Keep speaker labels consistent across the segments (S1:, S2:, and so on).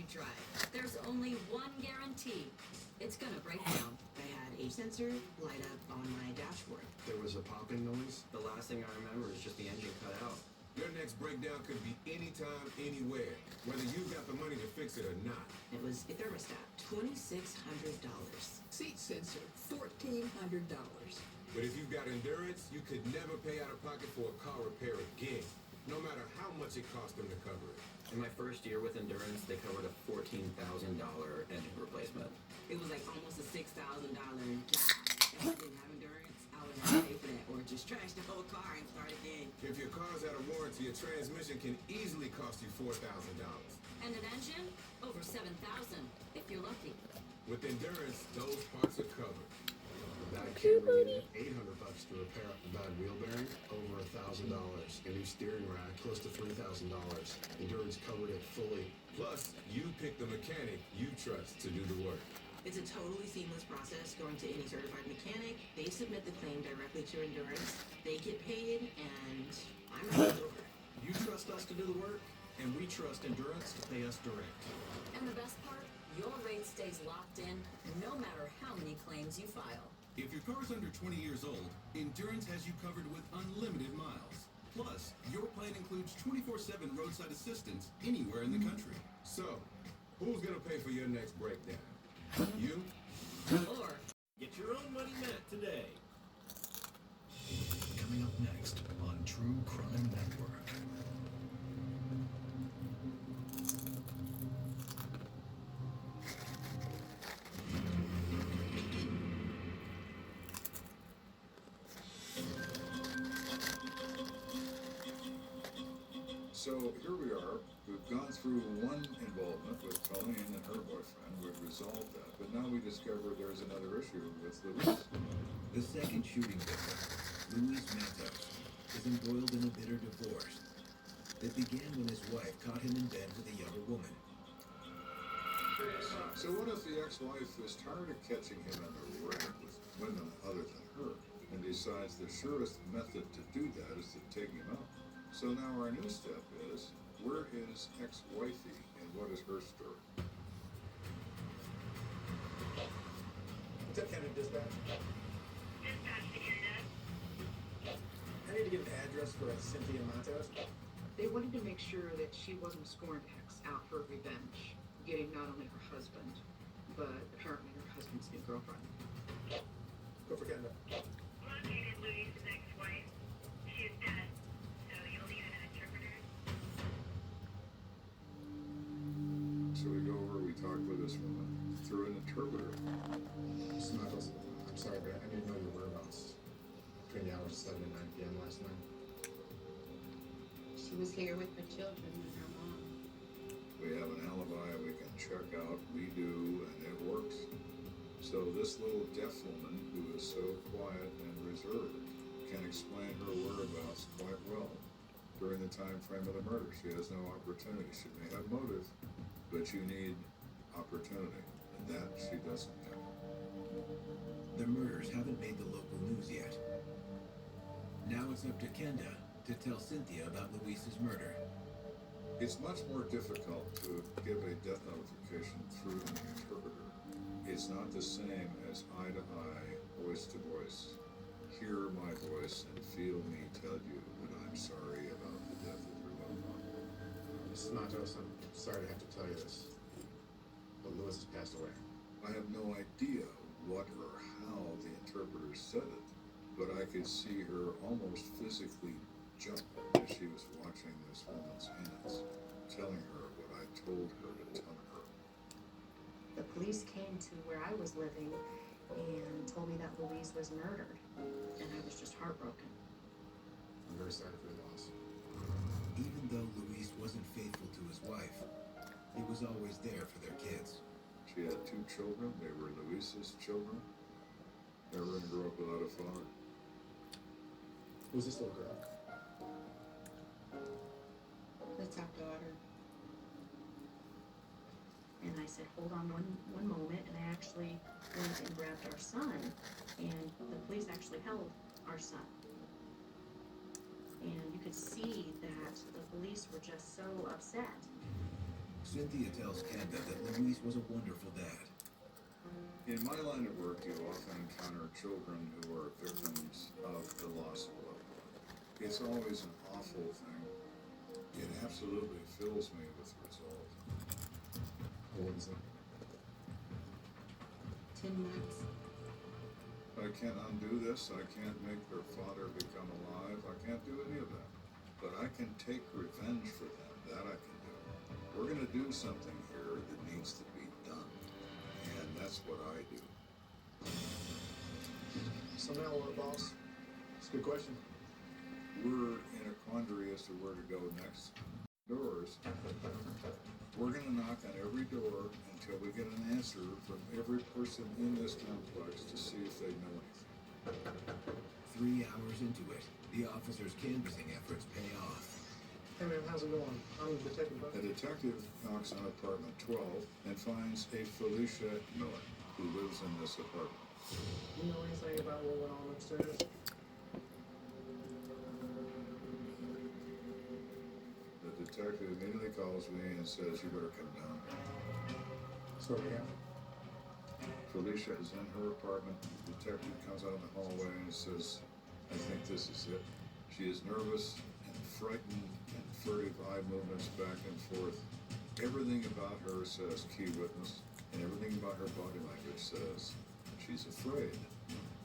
S1: drive. There's only one guarantee. It's gonna break down.
S2: I had a sensor light up on my dashboard.
S3: There was a popping noise.
S4: The last thing I remember is just the engine cut out.
S5: Your next breakdown could be anytime, anywhere, whether you've got the money to fix it or not.
S2: It was a thermostat, $2,600.
S6: Seat sensor, $1,400.
S5: But if you've got endurance, you could never pay out of pocket for a car repair again, no matter how much it cost them to cover it.
S4: In my first year with Endurance, they covered a $14,000 engine replacement.
S2: It was like almost a $6,000 job. If I didn't have endurance, I would have to pay for that, or just trash the whole car and start again.
S5: If your car's out of warranty, a transmission can easily cost you $4,000.
S1: And an engine? Over $7,000, if you're lucky.
S5: With Endurance, those parts are covered.
S3: That camera unit, $800 to repair a bad wheel bearing, over $1,000. A new steering rack, close to $3,000. Endurance covered it fully.
S5: Plus, you pick the mechanic you trust to do the work.
S2: It's a totally seamless process going to any certified mechanic. They submit the claim directly to Endurance. They get paid, and I'm ready to over.
S7: You trust us to do the work, and we trust Endurance to pay us direct.
S1: And the best part? Your rate stays locked in no matter how many claims you file.
S8: If your car's under 20 years old, Endurance has you covered with unlimited miles. Plus, your plan includes 24/7 roadside assistance anywhere in the country.
S5: So, who's gonna pay for your next breakdown? You?
S1: Or
S7: Get your own money mat today.
S9: Coming up next on True Crime Network.
S10: So here we are. We've gone through one involvement with Colleen and her boyfriend. We've resolved that. But now we discover there's another issue with Luis.
S11: The second shooting victim, Luis Matos, is embroiled in a bitter divorce that began when his wife caught him in bed with a younger woman.
S10: So what if the ex-wife is tired of catching him in the rack with women other than her and decides the surest method to do that is to take him out? So now our new step is, where is ex-wifey and what is her story?
S3: What's up, Canada Dispatch?
S12: Dispatch to Canada.
S3: I need to get an address for Cynthia Matos.
S6: They wanted to make sure that she wasn't scoring X out for revenge, getting not only her husband, but apparently her husband's new girlfriend.
S3: Go for Canada.
S12: Located Louise's ex-wife. She is dead, so you'll need an interpreter.
S10: So we go over, we talk with this woman through an interpreter.
S3: Mr. Matos, I'm sorry, but I need to know your whereabouts between the hours of 7 and 9 p.m. last night.
S13: She was here with the children and her mom.
S10: We have an alibi we can check out, we do, and it works. So this little deaf woman, who is so quiet and reserved, can explain her whereabouts quite well during the time frame of the murder. She has no opportunity. She may have motive, but you need opportunity. And that she doesn't have.
S11: The murders haven't made the local news yet. Now it's up to Kenda to tell Cynthia about Luis's murder.
S10: It's much more difficult to give a death notification through an interpreter. It's not the same as eye to eye, voice to voice. Hear my voice and feel me tell you that I'm sorry about the death of your loved one.
S3: Mrs. Matos, I'm sorry to have to tell you this, but Luis has passed away.
S10: I have no idea what or how the interpreter said it, but I could see her almost physically jump as she was watching this woman's hands, telling her what I told her to tell her.
S13: The police came to where I was living and told me that Louise was murdered. And I was just heartbroken.
S3: I'm very sorry for your loss.
S11: Even though Luis wasn't faithful to his wife, he was always there for their kids.
S10: She had 2 children. They were Luis's children. Never going to grow up without a father.
S3: Who's this little girl?
S13: That's our daughter. And I said, hold on one moment, and I actually went and grabbed our son, and the police actually held our son. And you could see that the police were just so upset.
S11: Cynthia tells Kenda that Luis was a wonderful dad.
S10: In my line of work, you often encounter children who are victims of the loss of a loved one. It's always an awful thing. It absolutely fills me with resolve.
S3: What is it?
S2: 10 minutes.
S10: I can't undo this. I can't make their father become alive. I can't do any of that. But I can take revenge for them. That I can do. We're going to do something here that needs to be done. And that's what I do.
S3: So now what, boss? It's a good question.
S10: We're in a quandary as to where to go next. Doors. We're going to knock on every door until we get an answer from every person in this complex to see if they know anything.
S11: 3 hours into it, the officers' canvassing efforts pay off.
S3: Hey man, how's it going? I'm the detective.
S10: A detective knocks on apartment 12 and finds a Felicia Miller who lives in this apartment.
S3: You know anything about what went on upstairs?
S10: The detective immediately calls me and says, "You better come down."
S3: So yeah.
S10: Felicia is in her apartment. The detective comes out in the hallway and says, "I think this is it." She is nervous and frightened and furtive eye movements back and forth. Everything about her says key witness, and everything about her body language says she's afraid,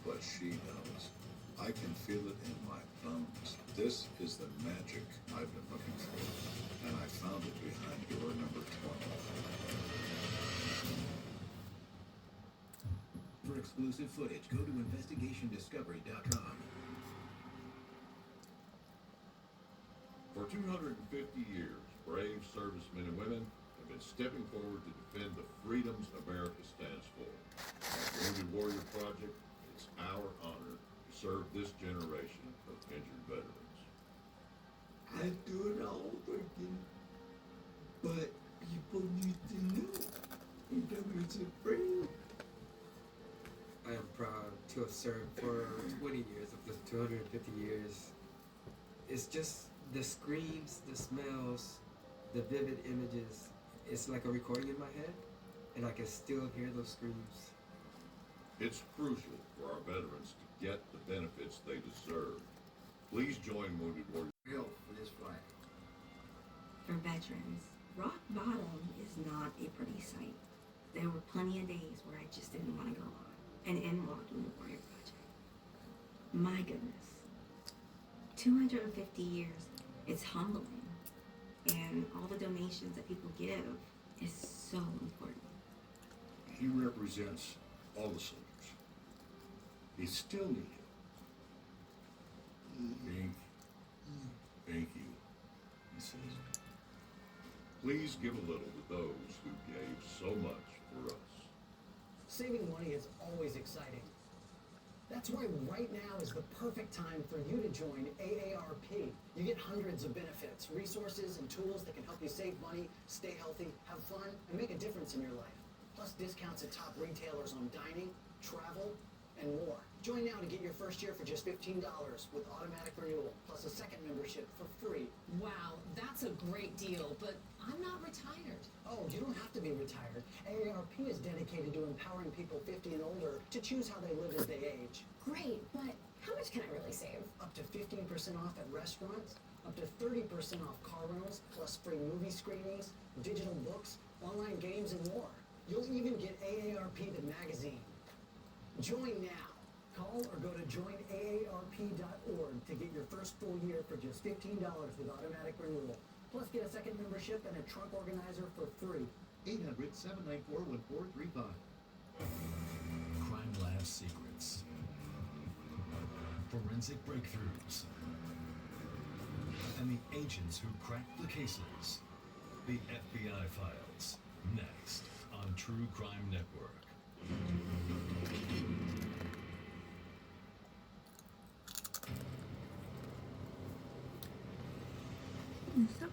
S10: but she knows. I can feel it in my bones. This is the magic I've been looking for, and I found it behind door number 20.
S11: For exclusive footage, go to investigationdiscovery.com.
S14: For 250 years, brave servicemen and women have been stepping forward to defend the freedoms America stands for. At the Wounded Warrior Project, it's our honor to serve this generation of injured veterans.
S15: I do it all over again, but people need to know it's a friend.
S16: I am proud to have served for 20 years of the 250 years. It's just the screams, the smells, the vivid images. It's like a recording in my head, and I can still hear those screams.
S14: It's crucial for our veterans to get the benefits they deserve. Please join Wounded Warrior
S15: Help for this flag.
S17: For veterans, rock bottom is not a pretty sight. There were plenty of days where I just didn't want to go on and end walking the Warrior Project. My goodness. 250 years, it's humbling. And all the donations that people give is so important.
S18: He represents all the soldiers. They still need him.
S14: Thank you.
S18: He says,
S14: Please give a little to those who gave so much for us.
S19: Saving money is always exciting. That's why right now is the perfect time for you to join AARP. You get hundreds of benefits, resources, and tools that can help you save money, stay healthy, have fun, and make a difference in your life. Plus discounts at top retailers on dining, travel, and more. Join now to get your first year for just $15 with automatic renewal, plus a second membership for free.
S1: Wow, that's a great deal, but I'm not retired.
S19: Oh, you don't have to be retired. AARP is dedicated to empowering people 50 and older to choose how they live as they age.
S1: Great, but how much can I really save?
S19: Up to 15% off at restaurants, up to 30% off car rentals, plus free movie screenings, digital books, online games, and more. You'll even get AARP the magazine. Join now. Call or go to joinaarp.org to get your first full year for just $15 with automatic renewal. Plus get a second membership and a trunk organizer for free.
S9: 800-794-1435. Crime Lab Secrets. Forensic breakthroughs. And the agents who cracked the cases. The FBI Files. Next on True Crime Network.
S17: So